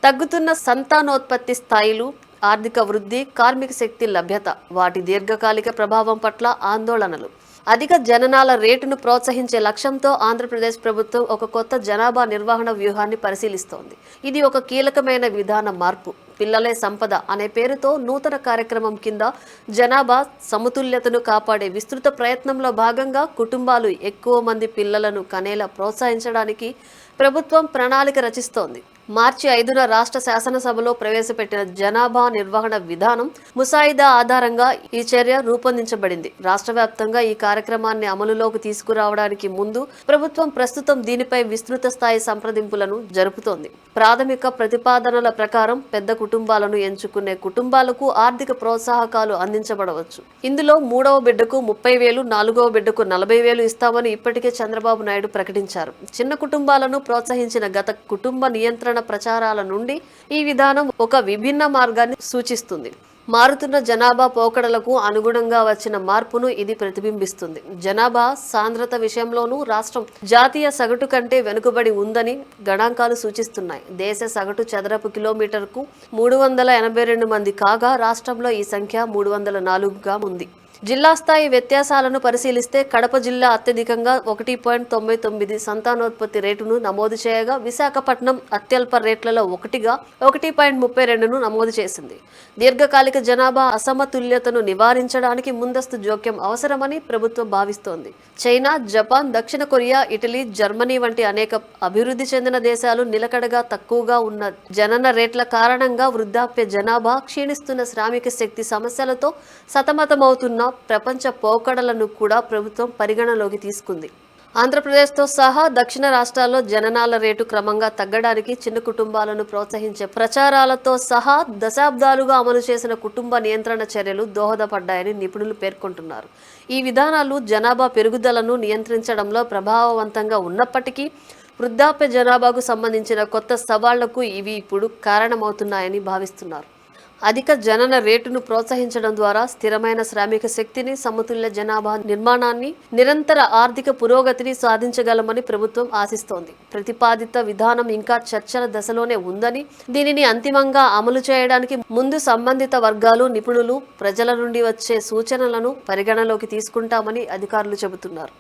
తగ్గుతున్న సంతానోత్పత్తి స్థాయిలు, ఆర్థిక వృద్ధి, కార్మిక శక్తి లభ్యత, వాటి దీర్ఘకాలిక ప్రభావం పట్ల ఆందోళనలు. అధిక జననాల రేటును ప్రోత్సహించే లక్ష్యంతో ఆంధ్రప్రదేశ్ ప్రభుత్వం ఒక కొత్త జనాభా నిర్వహణ వ్యూహాన్ని పరిశీలిస్తోంది. ఇది ఒక కీలకమైన విధాన మార్పు. పిల్లలే సంపద అనే పేరుతో నూతన కార్యక్రమం కింద జనాభా సమతుల్యతను కాపాడే విస్తృత ప్రయత్నంలో భాగంగా కుటుంబాలు ఎక్కువ మంది పిల్లలను కనేలా ప్రోత్సహించడానికి ప్రభుత్వం ప్రణాళిక రచిస్తోంది. మార్చి 5న రాష్ట్ర శాసనసభలో ప్రవేశపెట్టిన జనాభా నిర్వహణ విధానం ముసాయిదా ఆధారంగా ఈ చర్య రూపొందించబడింది. రాష్ట్ర వ్యాప్తంగా ఈ కార్యక్రమాన్ని అమలులోకి తీసుకురావడానికి ముందు ప్రభుత్వం ప్రస్తుతం దీనిపై విస్తృత స్థాయి సంప్రదింపులను జరుపుతోంది. ప్రాథమిక ప్రతిపాదనల ప్రకారం పెద్ద కుటుంబాలను ఎంచుకునే కుటుంబాలకు ఆర్థిక ప్రోత్సాహకాలు అందించబడవచ్చు. ఇందులో 3వ బిడ్డకు 30,000, 4వ బిడ్డకు 40,000 ఇస్తామని ఇప్పటికే చంద్రబాబు నాయుడు ప్రకటించారు. చిన్న కుటుంబాలను ప్రోత్సహించిన గత కుటుంబ నియంత్రణ ప్రచారాల నుండి ఈ విధానం ఒక విభిన్న మార్గాన్ని సూచిస్తుంది. మారుతున్న జనాభా పోకడలకు అనుగుణంగా వచ్చిన మార్పును ఇది ప్రతిబింబిస్తుంది. జనాభా సాంద్రత విషయంలోనూ రాష్ట్రం జాతీయ సగటు కంటే వెనుకబడి ఉందని గణాంకాలు సూచిస్తున్నాయి. దేశ సగటు చదరపు కిలోమీటర్కు 382 మంది కాగా రాష్ట్రంలో ఈ సంఖ్య 304గా ఉంది. జిల్లా స్థాయి వ్యత్యాసాలను పరిశీలిస్తే కడప జిల్లా అత్యధికంగా 1.99 సంతానోత్పత్తి రేటును నమోదు చేయగా విశాఖపట్నం అత్యల్ప రేట్లలో ఒకటిగా 1.32ను నమోదు చేసింది. దీర్ఘకాలిక జనాభా అసమతుల్యతను నివారించడానికి ముందస్తు జోక్యం అవసరమని ప్రభుత్వం భావిస్తోంది. చైనా, జపాన్, దక్షిణ కొరియా, ఇటలీ, జర్మనీ వంటి అనేక అభివృద్ధి చెందిన దేశాలు నిలకడగా తక్కువగా ఉన్న జనన రేట్ల కారణంగా వృద్ధాప్య జనాభా, క్షీణిస్తున్న శ్రామిక శక్తి సమస్యలతో సతమతమవుతున్న ప్రపంచ పోకడలను కూడా ప్రభుత్వం పరిగణలోకి తీసుకుంది. ఆంధ్రప్రదేశ్తో సహా దక్షిణ రాష్ట్రాల్లో జననాల రేటు క్రమంగా తగ్గడానికి చిన్న కుటుంబాలను ప్రోత్సహించే ప్రచారాలతో సహా దశాబ్దాలుగా అమలు చేసిన కుటుంబ నియంత్రణ చర్యలు దోహదపడ్డాయని నిపుణులు పేర్కొంటున్నారు. ఈ విధానాలు జనాభా పెరుగుదలను నియంత్రించడంలో ప్రభావవంతంగా ఉన్నప్పటికీ వృద్ధాప్య జనాభాకు సంబంధించిన కొత్త సవాళ్లకు ఇవి ఇప్పుడు కారణమవుతున్నాయని భావిస్తున్నారు. అధిక జనన రేటును ప్రోత్సహించడం ద్వారా స్థిరమైన శ్రామిక శక్తిని, సమతుల్య జనాభా నిర్మాణాన్ని, నిరంతర ఆర్థిక పురోగతిని సాధించగలమని ప్రభుత్వం ఆశిస్తోంది. ప్రతిపాదిత విధానం ఇంకా చర్చల దశలోనే ఉందని, దీనిని అంతిమంగా అమలు చేయడానికి ముందు సంబంధిత వర్గాలు, నిపుణులు, ప్రజల నుండి వచ్చే సూచనలను పరిగణలోకి తీసుకుంటామని అధికారులు చెబుతున్నారు.